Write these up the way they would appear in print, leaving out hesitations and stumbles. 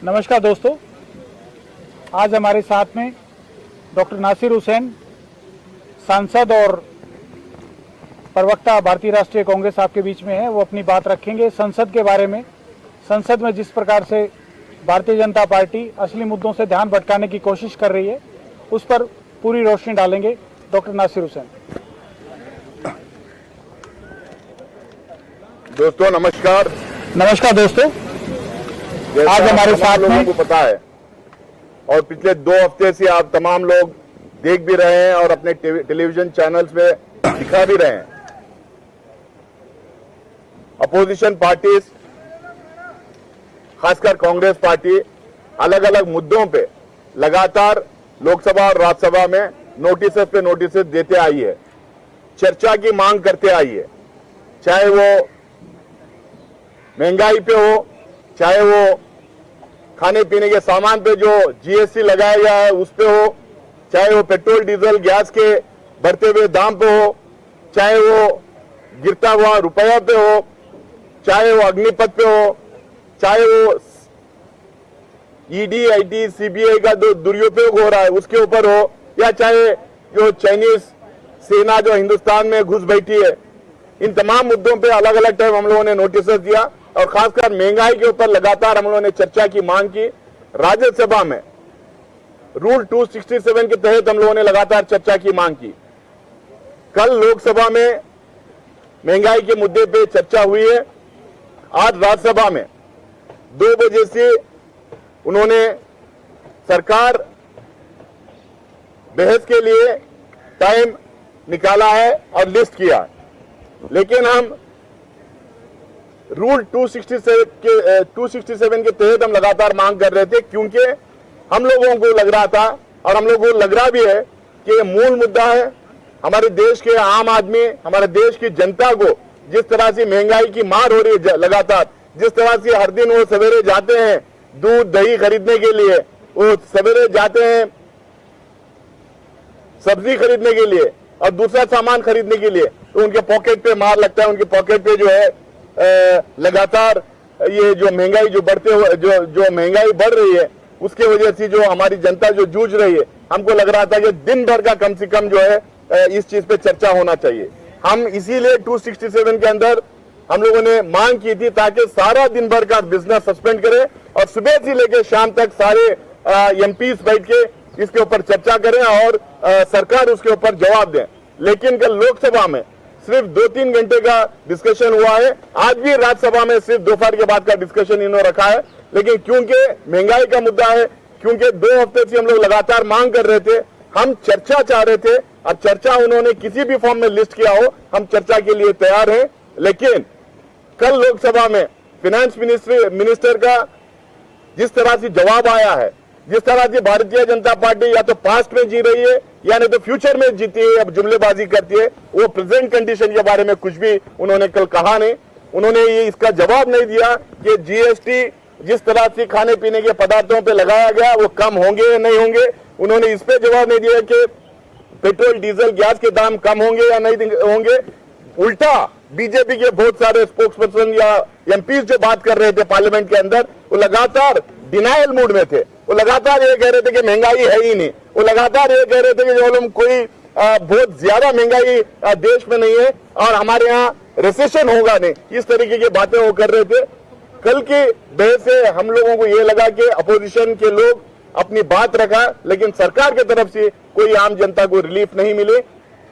नमस्कार दोस्तों, आज हमारे साथ में डॉक्टर नासिर हुसैन, सांसद और प्रवक्ता भारतीय राष्ट्रीय कांग्रेस आपके बीच में है। वो अपनी बात रखेंगे संसद के बारे में। संसद में जिस प्रकार से भारतीय जनता पार्टी असली मुद्दों से ध्यान भटकाने की कोशिश कर रही है, उस पर पूरी रोशनी डालेंगे डॉक्टर नासिर हुसैन। दोस्तों नमस्कार। नमस्कार दोस्तों, आज हमारे साथ लोगों को पता है और पिछले 2 हफ्ते से आप तमाम लोग देख भी रहे हैं और अपने टेलीविजन चैनल्स पे दिखा भी रहे हैं। अपोजिशन पार्टीज, खासकर कांग्रेस पार्टी, अलग अलग मुद्दों पे लगातार लोकसभा और राज्यसभा में नोटिस पे नोटिस देते आई है, चर्चा की मांग करते आई है। चाहे वो महंगाई पे हो, चाहे वो खाने पीने के सामान पे जो जीएसटी लगाया गया है उस पे हो, चाहे वो पेट्रोल डीजल गैस के बढ़ते हुए दाम पे हो, चाहे वो गिरता हुआ रुपया पे हो, चाहे वो अग्निपथ पे हो, चाहे वो ईडी आईटी सीबीआई का दुरुपयोग हो रहा है उसके ऊपर हो, या चाहे जो चाइनीज सेना जो हिंदुस्तान में घुस बैठी है, इन तमाम मुद्दों पे अलग अलग टाइम हम लोगों ने नोटिस दिया और खासकर महंगाई के ऊपर लगातार हम लोगों ने चर्चा की मांग की। राज्यसभा में रूल 267 के तहत हम लोगों ने लगातार चर्चा की मांग की। कल लोकसभा में महंगाई के मुद्दे पे चर्चा हुई है। आज राज्यसभा में 2 बजे से उन्होंने सरकार बहस के लिए टाइम निकाला है और लिस्ट किया है, लेकिन हम रूल 267 के तहत हम लगातार मांग कर रहे थे, क्योंकि हम लोगों को लग रहा था और हम लोगों को लग रहा भी है कि मूल मुद्दा है हमारे देश के आम आदमी, हमारे देश की जनता को जिस तरह से महंगाई की मार हो रही है लगातार, जिस तरह से हर दिन वो सवेरे जाते हैं दूध दही खरीदने के लिए, वो सवेरे जाते हैं सब्जी खरीदने के लिए और दूसरा सामान खरीदने के लिए, तो उनके पॉकेट पे मार लगता है। उनके पॉकेट पे जो है लगातार ये जो महंगाई जो बढ़ते हुए जो महंगाई बढ़ रही है उसके वजह से जो हमारी जनता जो जूझ रही है, हमको लग रहा था कि दिन भर का कम से कम जो है इस चीज पे चर्चा होना चाहिए। हम इसीलिए 267 के अंदर हम लोगों ने मांग की थी ताकि सारा दिन भर का बिजनेस सस्पेंड करे और सुबह से लेकर शाम तक सारे एमपीज बैठ के इसके ऊपर चर्चा करें और सरकार उसके ऊपर जवाब दें। लेकिन कल लोकसभा में सिर्फ 2-3 घंटे का डिस्कशन हुआ है। आज भी राज्यसभा में सिर्फ दोपहर के बाद का डिस्कशन इन्होंने रखा है, लेकिन क्योंकि महंगाई का मुद्दा है, क्योंकि 2 हफ्ते से हम लोग लगातार मांग कर रहे थे, हम चर्चा चाह रहे थे और चर्चा उन्होंने किसी भी फॉर्म में लिस्ट किया हो, हम चर्चा के लिए तैयार हैं। लेकिन कल लोकसभा में फाइनेंस मिनिस्टर का जिस तरह से जवाब आया है, जिस तरह से भारतीय जनता पार्टी या तो पास्ट में जी रही है या नहीं तो फ्यूचर में जीती है, अब जुमलेबाजी करती है, वो प्रेजेंट कंडीशन के बारे में कुछ भी उन्होंने कल कहा नहीं। उन्होंने ये इसका जवाब नहीं दिया कि जीएसटी जिस तरह से खाने पीने के पदार्थों पे लगाया गया वो कम होंगे या नहीं होंगे। उन्होंने इस पे जवाब नहीं दिया कि पेट्रोल डीजल गैस के दाम कम होंगे या नहीं होंगे। उल्टा बीजेपी के बहुत सारे स्पोक्स पर्सन या एमपीज जो बात कर रहे थे पार्लियामेंट के अंदर, वो लगातार डिनायल मूड में थे। वो लगातार ये कह रहे थे कि महंगाई है ही नहीं। वो लगातार ये कह रहे थे कि जो कोई बहुत ज्यादा महंगाई देश में नहीं है और हमारे यहाँ रिसेशन होगा नहीं। इस तरीके की बातें वो कर रहे थे। कल की बहस से हम लोगों को ये लगा कि अपोजिशन के लोग अपनी बात रखा, लेकिन सरकार की तरफ से कोई आम जनता को रिलीफ नहीं मिली।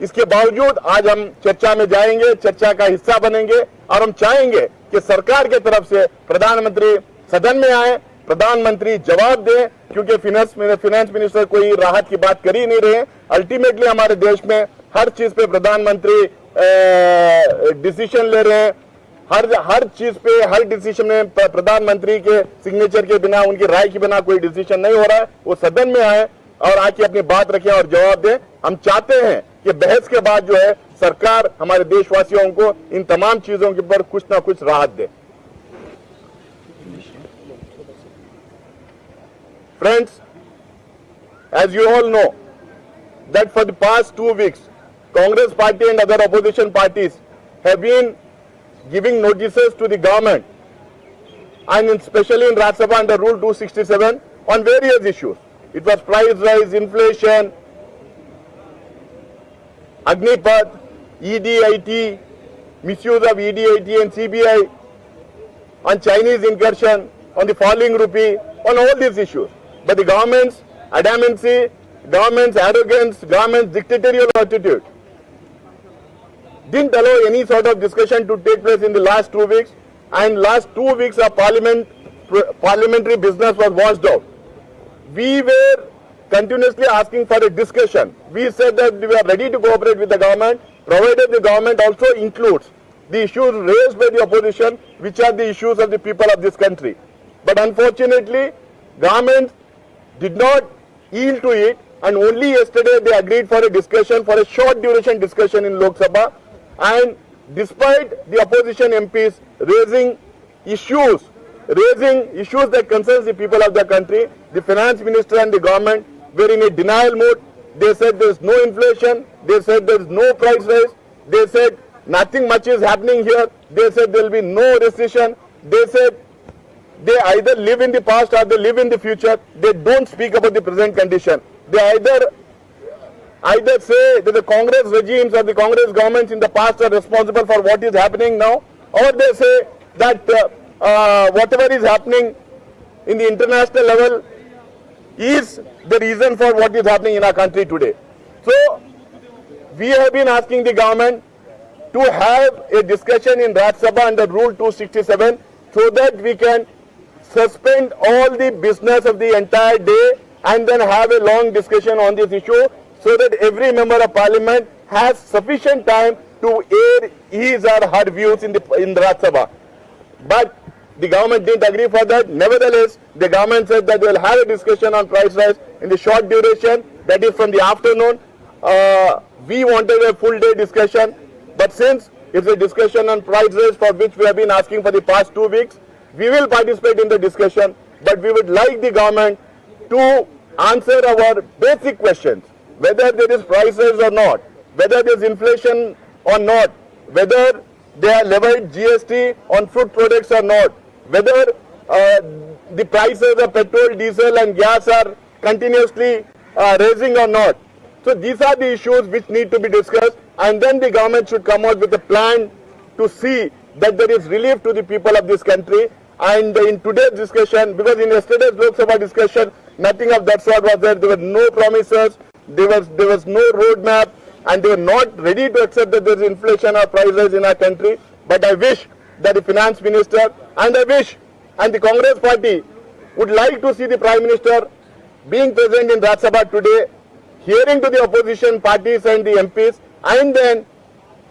इसके बावजूद आज हम चर्चा में जाएंगे, चर्चा का हिस्सा बनेंगे और हम चाहेंगे कि सरकार की तरफ से प्रधानमंत्री सदन में आए, प्रधानमंत्री जवाब दें, क्योंकि फाइनेंस मिनिस्टर कोई राहत की बात कर ही नहीं रहे। अल्टीमेटली हमारे देश में हर चीज पे प्रधानमंत्री डिसीजन ले रहे हैं। हर चीज पे, हर डिसीजन में प्रधानमंत्री के सिग्नेचर के बिना, उनकी राय के बिना कोई डिसीजन नहीं हो रहा है। वो सदन में आए और आके अपनी बात रखें और जवाब दें। हम चाहते हैं कि बहस के बाद जो है सरकार हमारे देशवासियों को इन तमाम चीजों के ऊपर कुछ ना कुछ राहत दे। Friends, as you all know that for the past 2 weeks, Congress party and other opposition parties have been giving notices to the government and especially in Rajya Sabha under Rule 267 on various issues. It was price rise, inflation, Agnipath, ED-IT, misuse of ED-IT and CBI, on Chinese incursion, on the falling rupee, on all these issues. But the government's adamancy, government's arrogance, government's dictatorial attitude didn't allow any sort of discussion to take place in the last 2 weeks, and last 2 weeks of parliamentary business was washed out. We were continuously asking for a discussion. We said that we are ready to cooperate with the government, provided the government also includes the issues raised by the opposition, which are the issues of the people of this country. But unfortunately, government did not yield to it, and only yesterday they agreed for a discussion, for a short duration discussion in Lok Sabha. And despite the opposition MPs raising issues that concerns the people of the country, the finance minister and the government were in a denial mode. They said there is no inflation. They said there is no price rise. They said nothing much is happening here. They said there will be no recession. They said they either live in the past or they live in the future. They don't speak about the present condition. They either say that the Congress regimes or the Congress governments in the past are responsible for what is happening now, or they say that whatever is happening in the international level is the reason for what is happening in our country today. So we have been asking the government to have a discussion in Rajya Sabha under Rule 267 so that we can suspend all the business of the entire day and then have a long discussion on this issue, so that every member of parliament has sufficient time to air his or her views in Rajya Sabha. But the government didn't agree for that. Nevertheless, the government said that they will have a discussion on price rise in the short duration, that is from the afternoon. We wanted a full day discussion, but since it's a discussion on price rise for which we have been asking for the past 2 weeks, we will participate in the discussion, but we would like the government to answer our basic questions, whether there is price rise or not, whether there is inflation or not, whether they are levied GST on food products or not, whether the prices of petrol, diesel and gas are continuously raising or not. So these are the issues which need to be discussed, and then the government should come out with a plan to see that there is relief to the people of this country. And in today's discussion, because in yesterday's Lok Sabha discussion, nothing of that sort was there. There were no promises, there was no roadmap, and they were not ready to accept that there is inflation or price rise in our country. But I wish that the finance minister and the Congress party would like to see the Prime Minister being present in Rajya Sabha today, hearing to the opposition parties and the MPs, and then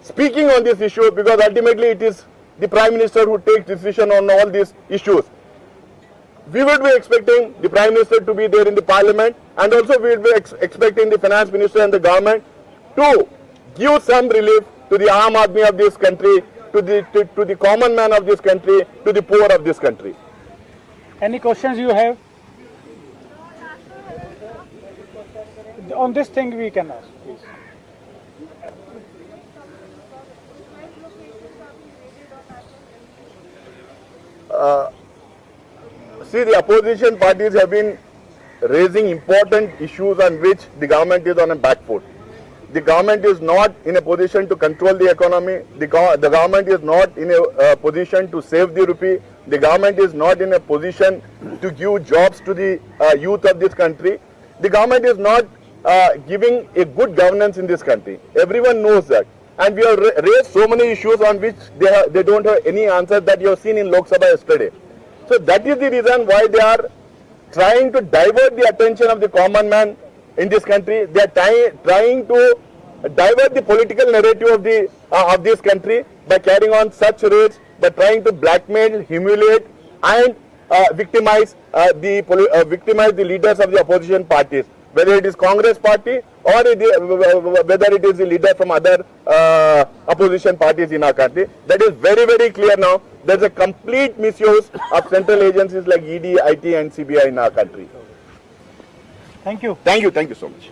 speaking on this issue, because ultimately it is the Prime Minister who takes decision on all these issues. We would be expecting the Prime Minister to be there in the Parliament, and also we will be expecting the Finance Minister and the government to give some relief to the Aam Aadmi of this country, to the common man of this country, to the poor of this country. Any questions you have? On this thing we can ask, please. See, the opposition parties have been raising important issues on which the government is on a back foot. The government is not in a position to control the economy. The government is not in a position to save the rupee. The government is not in a position to give jobs to the youth of this country. The government is not giving a good governance in this country. Everyone knows that. And we have raised so many issues on which they don't have any answer that you have seen in Lok Sabha yesterday. So that is the reason why they are trying to divert the attention of the common man in this country. They are trying to divert the political narrative of this country by carrying on such raids, by trying to blackmail, humiliate and victimize the leaders of the opposition parties, whether it is Congress party or whether it is the leader from other opposition parties in our country. That is very, very clear now. There is a complete misuse of central agencies like ED, IT and CBI in our country. Thank you. Thank you so much.